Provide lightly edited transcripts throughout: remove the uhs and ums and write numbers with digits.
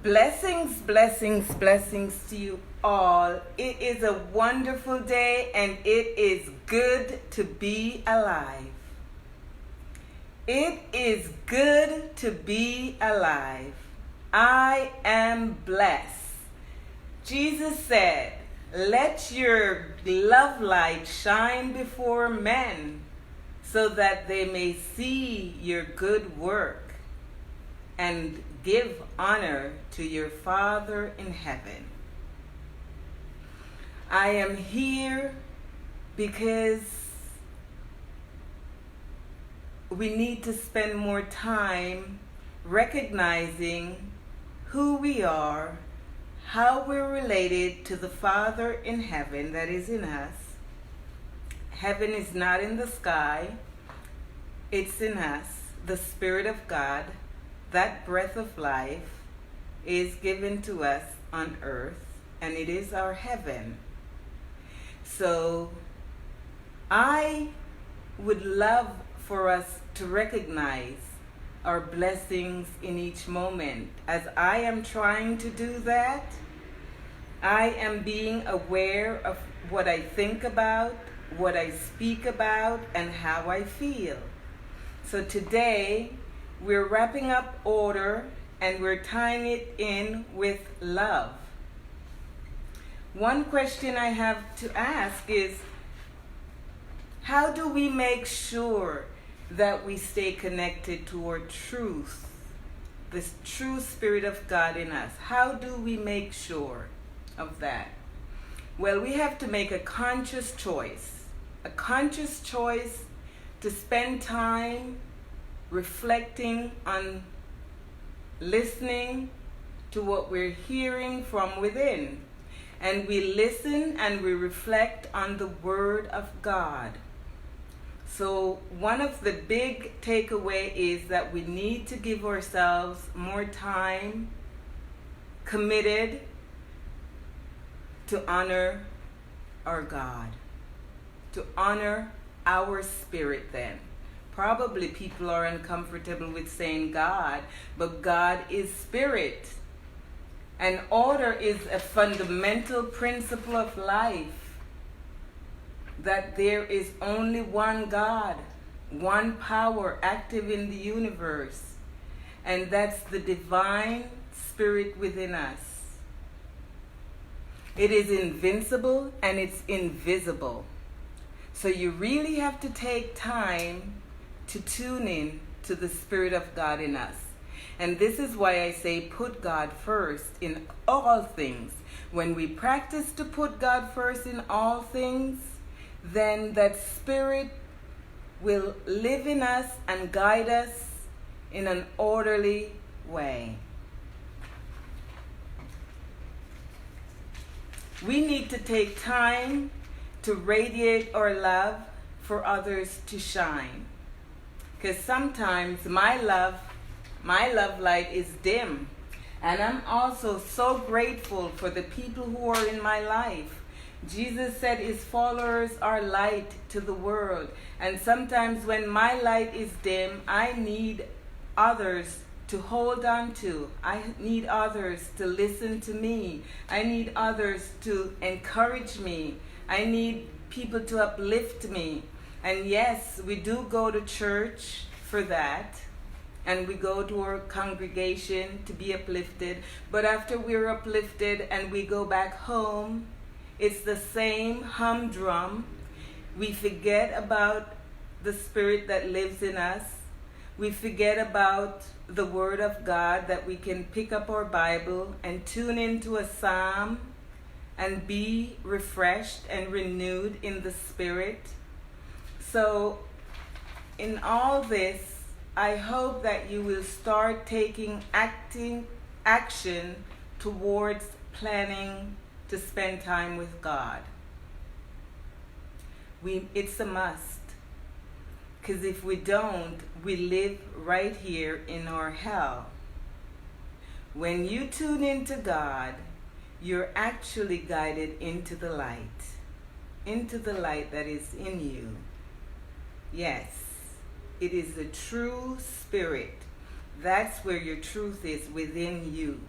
Blessings, blessings, blessings to you all. It is a wonderful day and it is good to be alive. It is good to be alive. I am blessed. Jesus said, "Let your love light shine before men so that they may see your good work and give honor to your Father in heaven." I am here because we need to spend more time recognizing who we are, how we're related to the Father in heaven that is in us. Heaven is not in the sky, it's in us. The Spirit of God, that breath of life, is given to us on earth, and it is our heaven. So I would love for us to recognize our blessings in each moment. As I am trying to do that, I am being aware of what I think about, what I speak about, and how I feel. So today, we're wrapping up order and we're tying it in with love. One question I have to ask is, how do we make sure that we stay connected to our truth, this true Spirit of God in us? How do we make sure of that? Well, we have to make a conscious choice to spend time reflecting on listening to what we're hearing from within. And we listen and we reflect on the Word of God. So one of the big takeaway is that we need to give ourselves more time committed to honor our God, to honor our spirit then. Probably people are uncomfortable with saying God, but God is spirit. And order is a fundamental principle of life. That there is only one God, one power active in the universe, and that's the divine spirit within us. It is invincible and it's invisible. So you really have to take time to tune in to the Spirit of God in us. And this is why I say put God first in all things. When we practice to put God first in all things, then that Spirit will live in us and guide us in an orderly way. We need to take time to radiate our love for others to shine. Because sometimes my love light is dim. And I'm also so grateful for the people who are in my life. Jesus said his followers are light to the world. And sometimes when my light is dim, I need others to hold on to. I need others to listen to me. I need others to encourage me. I need people to uplift me. And yes, we do go to church for that. And we go to our congregation to be uplifted. But after we're uplifted and we go back home, it's the same humdrum. We forget about the Spirit that lives in us. We forget about the Word of God, that we can pick up our Bible and tune into a psalm and be refreshed and renewed in the Spirit. So in all this, I hope that you will start taking action towards planning to spend time with God. It's a must. Because if we don't, we live right here in our hell. When you tune into God, you're actually guided into the light that is in you. Yes, it is the true spirit. That's where your truth is, within you.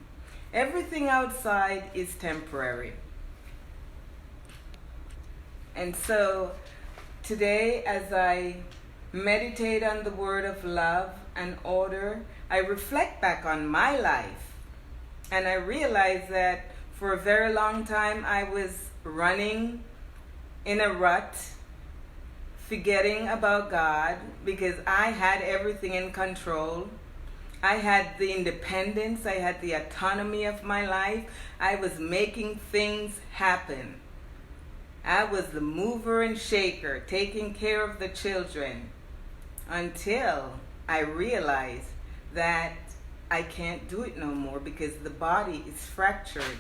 Everything outside is temporary. And so today, as I meditate on the word of love and order, I reflect back on my life. And I realize that for a very long time I was running in a rut, forgetting about God, because I had everything in control. I had the independence, I had the autonomy of my life. I was making things happen. I was the mover and shaker, taking care of the children, until I realized that I can't do it no more because the body is fractured.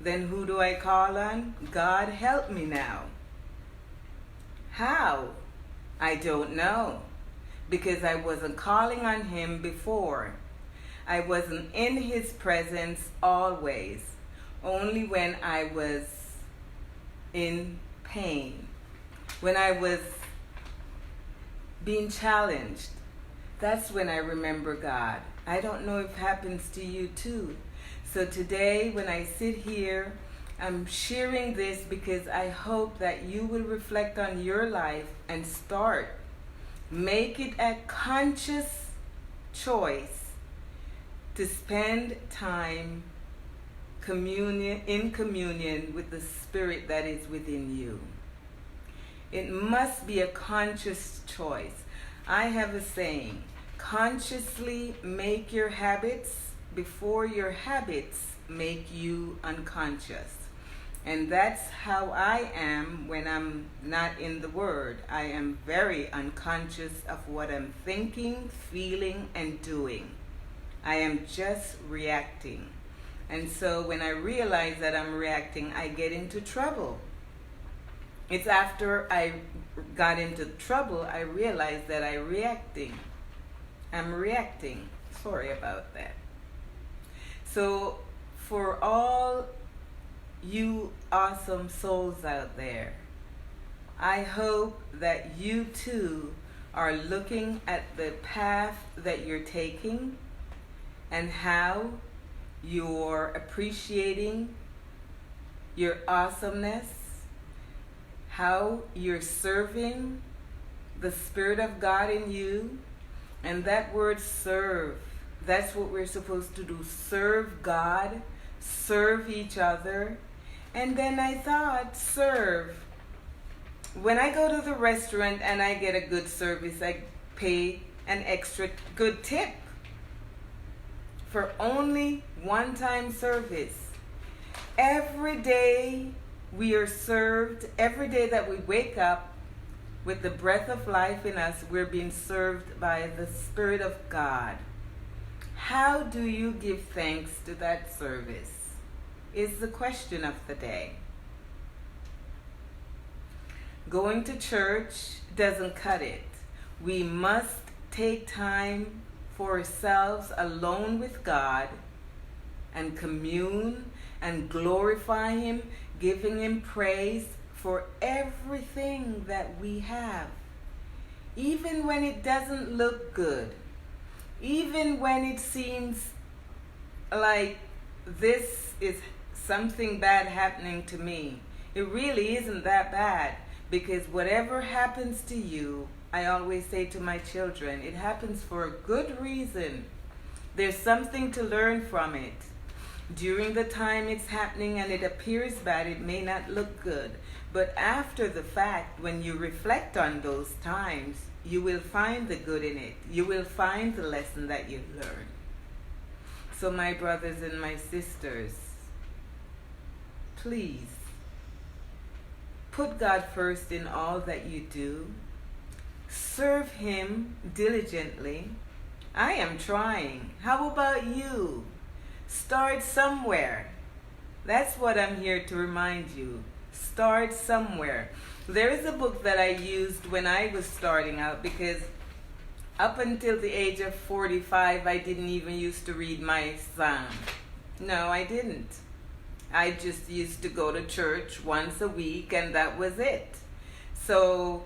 Then who do I call on? God, help me now. How? I don't know, because I wasn't calling on him before. I wasn't in his presence always, only when I was in pain, when I was being challenged. That's when I remember God. I don't know if it happens to you too. So today, when I sit here, I'm sharing this because I hope that you will reflect on your life and make it a conscious choice to spend time in communion with the Spirit that is within you. It must be a conscious choice. I have a saying, consciously make your habits before your habits make you unconscious. And that's how I am when I'm not in the Word. I am very unconscious of what I'm thinking, feeling, and doing. I am just reacting. And so when I realize that I'm reacting, I get into trouble. It's after I got into trouble, I realized that I'm reacting. Sorry about that. So for all you awesome souls out there, I hope that you too are looking at the path that you're taking and how you're appreciating your awesomeness, how you're serving the Spirit of God in you. And that word serve, that's what we're supposed to do. Serve God, serve each other. And then I thought, serve. When I go to the restaurant and I get a good service, I pay an extra good tip for only one-time service. Every day we are served. Every day that we wake up with the breath of life in us, we're being served by the Spirit of God. How do you give thanks to that service is the question of the day. Going to church doesn't cut it. We must take time for ourselves alone with God and commune and glorify Him, giving Him praise for everything that we have. Even when it doesn't look good, even when it seems like this is something bad happening to me, it really isn't that bad, because whatever happens to you, I always say to my children, it happens for a good reason. There's something to learn from it. During the time it's happening and it appears bad, it may not look good. But after the fact, when you reflect on those times, you will find the good in it. You will find the lesson that you've learned. So my brothers and my sisters, please, put God first in all that you do. Serve Him diligently. I am trying. How about you? Start somewhere. That's what I'm here to remind you. Start somewhere. There is a book that I used when I was starting out, because up until the age of 45, I didn't even used to read my psalm. No, I didn't. I just used to go to church once a week and that was it. So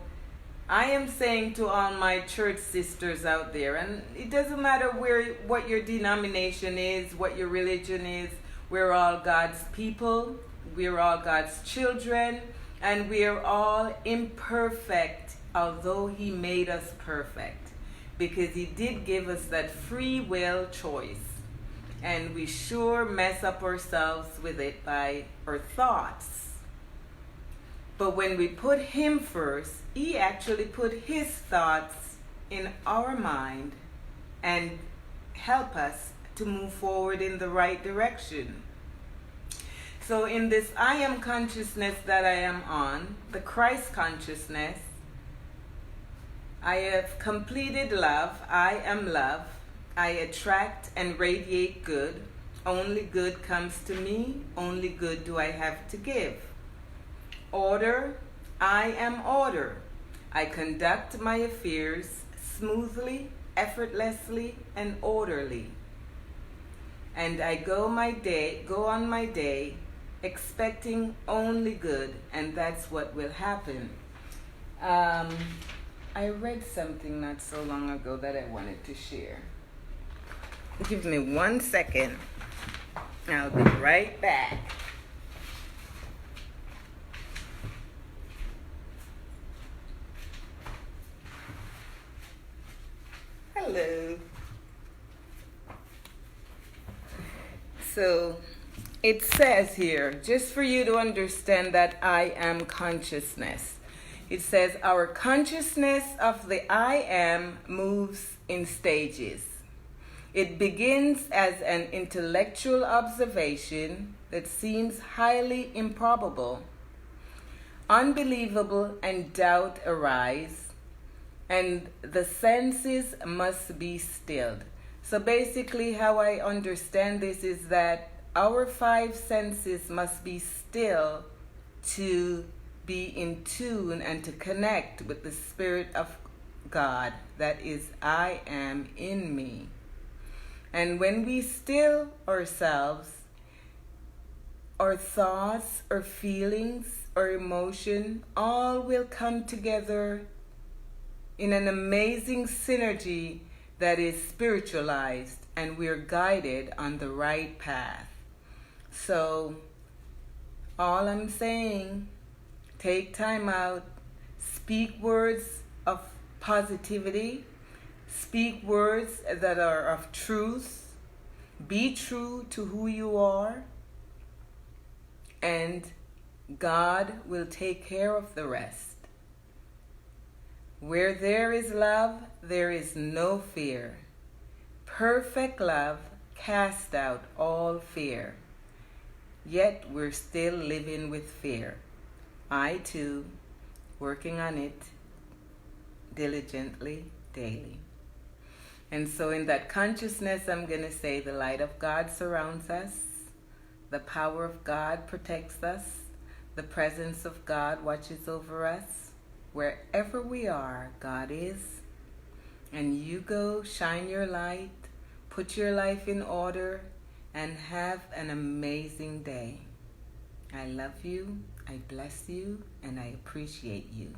I am saying to all my church sisters out there, and it doesn't matter what your denomination is, what your religion is, we're all God's people, we're all God's children, and we're all imperfect, although He made us perfect, because He did give us that free will choice. And we sure mess up ourselves with it by our thoughts. But when we put Him first, He actually put His thoughts in our mind and help us to move forward in the right direction. So in this I am consciousness that I am on, the Christ consciousness, I have completed love, I am love, I attract and radiate good, only good comes to me, only good do I have to give. Order, I am order. I conduct my affairs smoothly, effortlessly, and orderly. And I go on my day, expecting only good, and that's what will happen. I read something not so long ago that I wanted to share. Give me 1 second. I'll be right back. Hello. So it says here, just for you to understand that I am consciousness. It says our consciousness of the I am moves in stages. It begins as an intellectual observation that seems highly improbable. Unbelievable and doubt arise, and the senses must be stilled. So basically how I understand this is that our 5 senses must be still to be in tune and to connect with the Spirit of God that is I am in me. And when we still ourselves, our thoughts, our feelings, our emotion, all will come together in an amazing synergy that is spiritualized, and we're guided on the right path. So all I'm saying, take time out, speak words of positivity, speak words that are of truth, be true to who you are, and God will take care of the rest. Where there is love, there is no fear. Perfect love casts out all fear. Yet we're still living with fear. I too, working on it diligently, daily. And so in that consciousness, I'm going to say the light of God surrounds us. The power of God protects us. The presence of God watches over us. Wherever we are, God is. And you go, shine your light, put your life in order, and have an amazing day. I love you, I bless you, and I appreciate you.